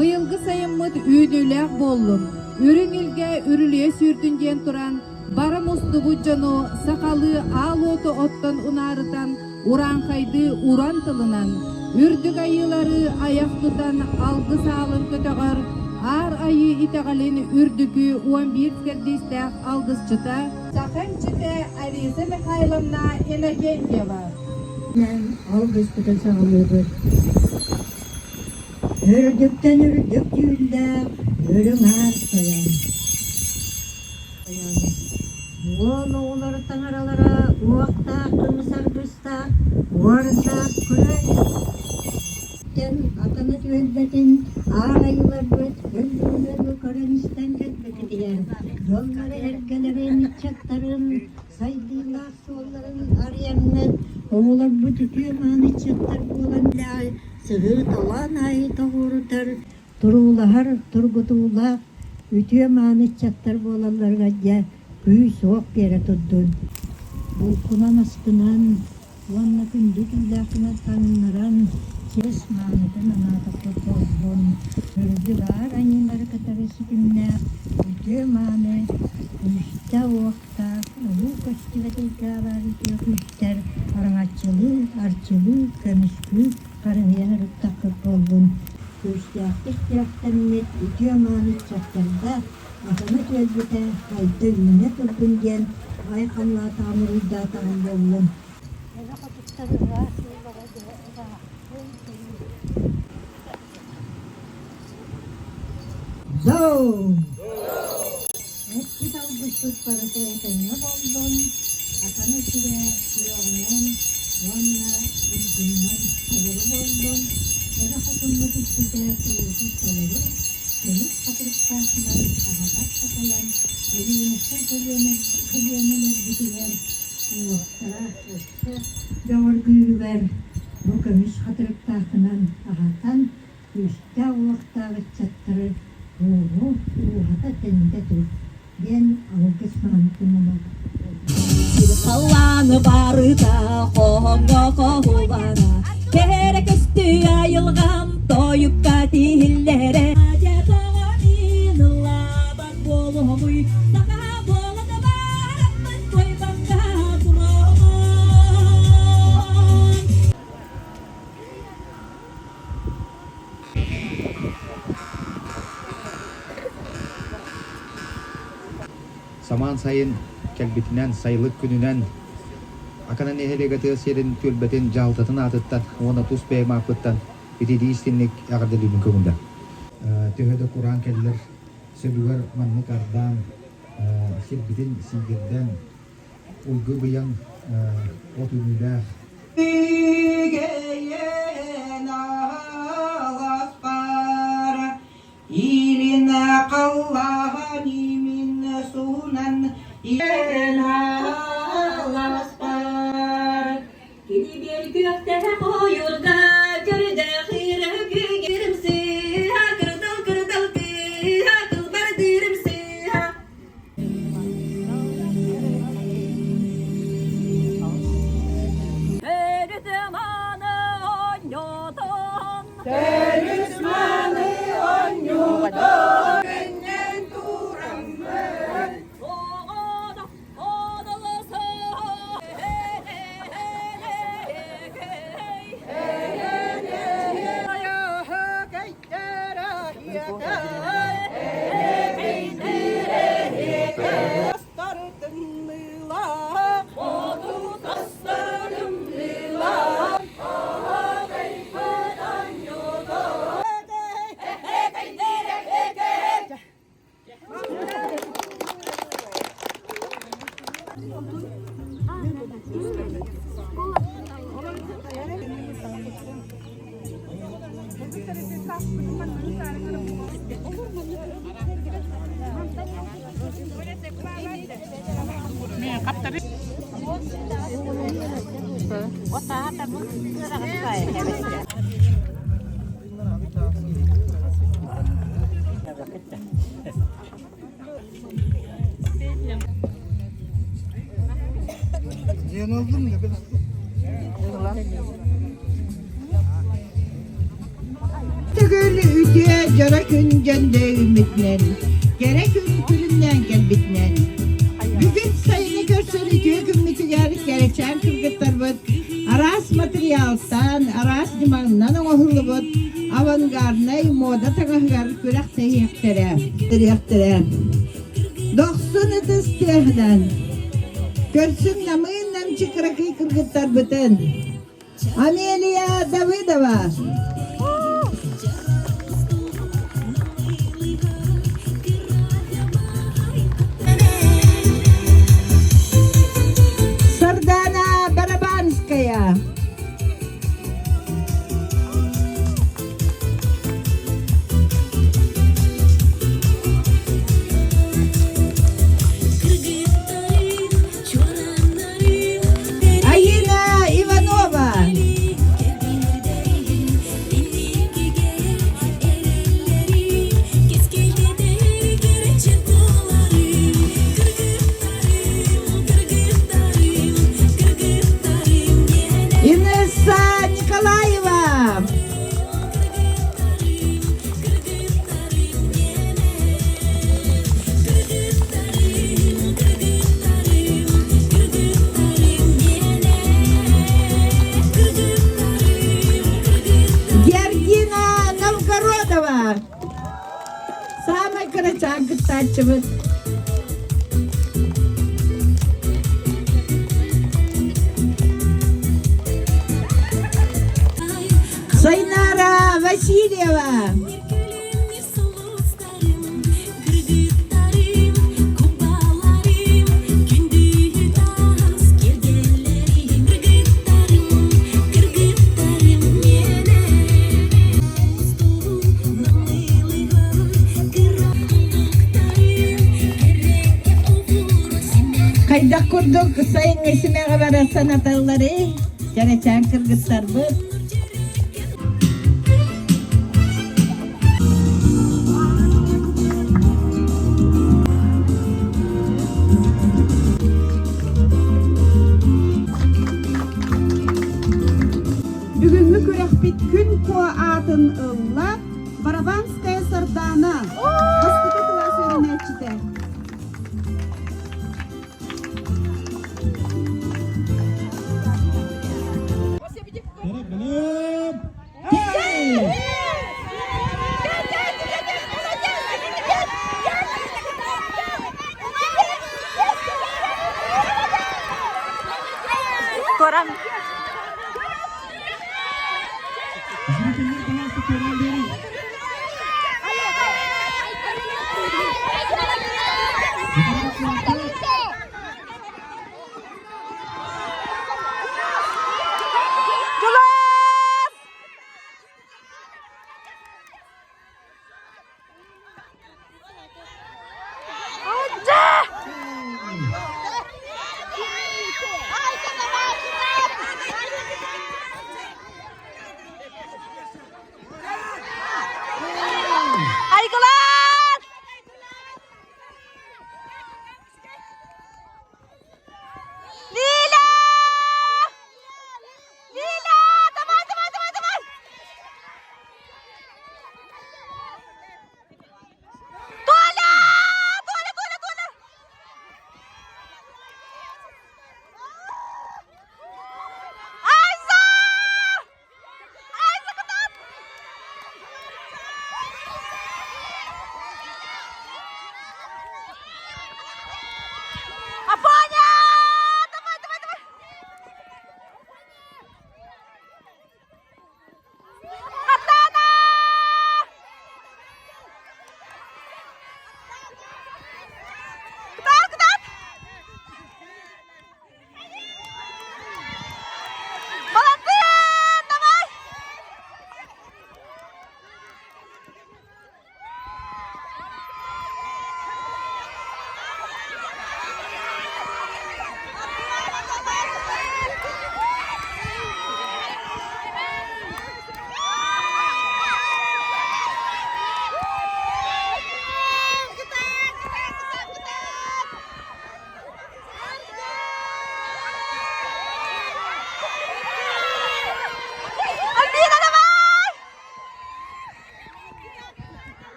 Быйылгы сайыммыт үктэллээх боллум. Үрүң илге үрүлүе сүрдүнден туран, барым устубу жону сакалы аалооту оттон унаарытан, ураанхайды уран тылынан, үрдүк айылары аяк тутан алгы саалын көтөгөр, ар айы итегалин үрдүкү 11 кердистеах алдысчыта, Саханчыте Алиса Михайловна Иннокентьева. Мен алдысчыта саалыбыр. Үрдүктен үрдүк түйүлдә, үрүң ар соян. Ол оғылары таңаралара, уақта, қымысар бұста, уарында күрәй. Атаны түйелбетін, ағайылар бөт, өлгілерді көріністен кәтбеті дейін. Жоллары әргелерін, чаттарын, сайдылар соларын арияңнан, оғылар бұты түйеманы чаттар боланда, сығы талан айы тоғырытыр, тұрулағар, тұрғытулақ, үтүйеманы чаттар болаларға жа, күй соқ бере тұддын. Бұл құнан астынан, уанна күнді күндәқына таңнаран, кес маңыдын анатықы тоздын. Үрді бар айнылары катары сүкінне, үтүйеманы, үшті оқта, ұлу көстіветілгі бар үтіе күштер, араңатчылы, арчылы, көмішкі, қарыңиян ұрыттақы болдын. Күштіяқтық-тияқтанмет үтүйеманы чаттарда, Атаны түйелбіте қайды үйіне түргінген айқалла тамырыйда тағын болын. Зоу! Әтті талбыстық барыты әтіңі болдың. Атаны түйе түйеғынан, уанна үлгіннен қайыры болдың. Әді құтынны түстіде құрылсыз толыру. Дeniz kapırıklarından sağadak sakayan, elinizde kılyanılır gidiler. Uğuqtara uçsa, gavur güyüver. Bu kömüş kapırıklarından ağatan, üstte uğuqtağı çattırır. Uğuhata dende dur. Ben ağız mantımını. Silhallanı barıda, qoğunga qoğulara, kerek üstü ayılğam, toyup katillere. Samaan sayın kelbitinden, sayılık gününden akanan ehelegatı serin tülbetin jaltatın atıttan, ona tuz beyma akıttan bitidi istinlik ağırdalının kövünde. Tühede Kur'an kelliler, sülüver manlık ardan, silbitin silgirden, uygu bıyan otünüler. İline kallahani min sunan İline lasbar Gidi bir gökte koyulda Görde khire girimsi Kırdal kırdal ki Kılbar dirimsi Terismanı onyodon Benden duramın Tügül ütüye Jara gün göndöğümütlen, gerek külünden gelbitlen. Bugün sayını görsörücü gümmütüger gerekçen kırgıtlar bud. Aras materyalsan, aras dimağından oğulu bud. Avantgardnay moda tağahgar kürek tehiyektere. 90 ıtıs tehden. Körsün namın namçı kırakı kırgıtlar budun. Amelia Davidova. Sardana Barabanskaya. Ayina Ivanova. Inessa Nikolaeva. Гергина Новгородова. Самый крачак тачевый. Сайнара Васильева. Kaydak kurduk sayın isime kabara sanatları. Gerekçen kırgıtlar bu. Бүгүнкү күрәхпит күн ко атын ылла Барабанская сардана. Воспитатель класс өрнәчте.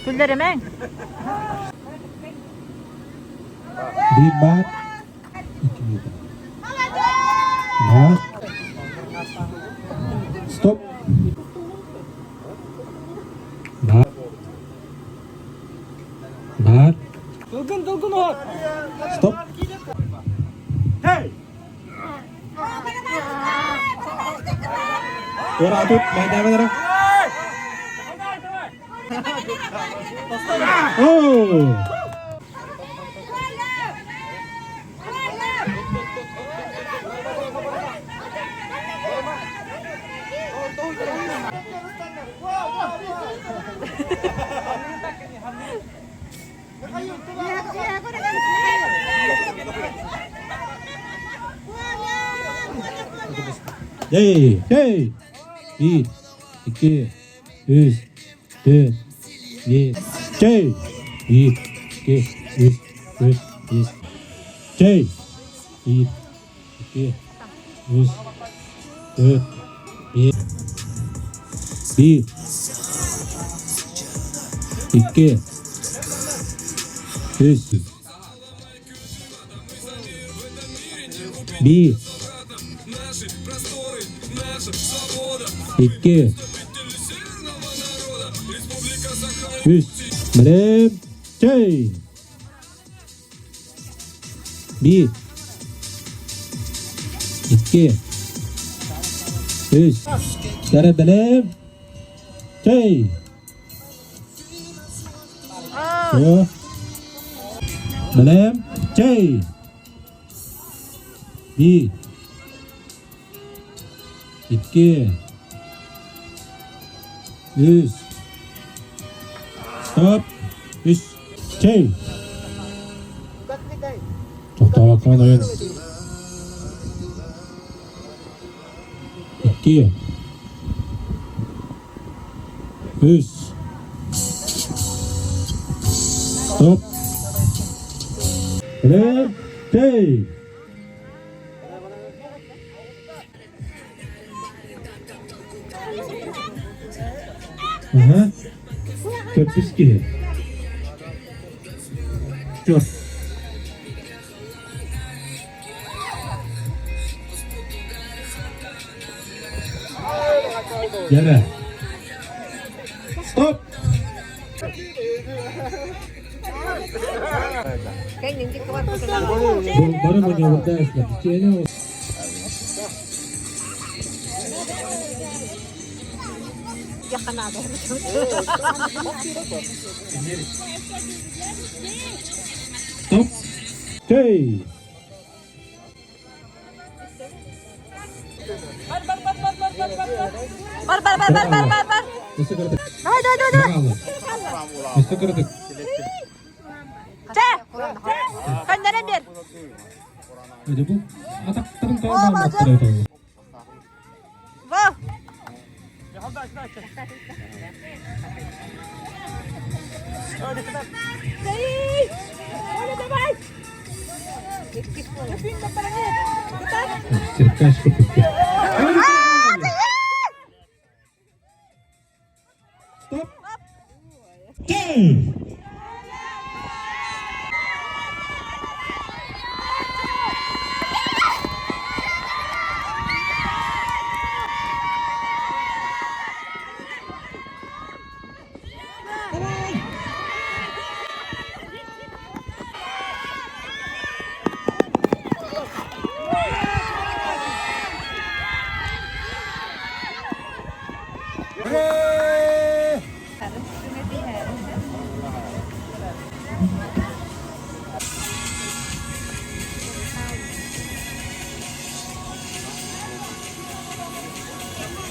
Küllerimeng. Bir baht. 2 meter. Baht. Stop. Baht. Baht. Stop. Ora atut, main mana? Oh. Hey, hey. 1, 2, 3, 4, 5. Hey. 1, 2, 3, 4, 5. Hey. 1, 2, 3, 4, 5. 1, 2, 3. 1, 2, 3. Berhenti. 1, 2, 3. Sekarang berhenti. Oh. Berhenti. 1, 2, 3. Stop. 3. Cey. Çok tavakan oyun. 2, 3. Stop. Berhenti. Aha. 42. 4. Yana. Stop. Baru menyebut dah kecilnya. Stop. Hey. Bar. Nasıl kırdık? Dur. Nasıl kırdık? Gönderin bir. Hadi bu atakların kaybolma attırıyor. Vah. Sirkaç köpük. Stop. Hey.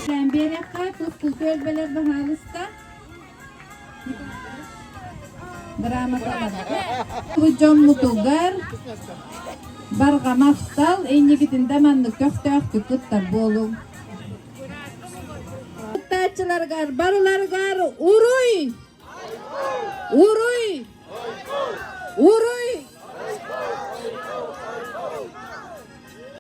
Ben bir yakka tuz bölbeler bahalısta. Drama kalabı. Bu mutugar. Barga maftal. En yigitin damanlık köftü kuttar bolum. Kuttarçılar gar, barular gar, uruy.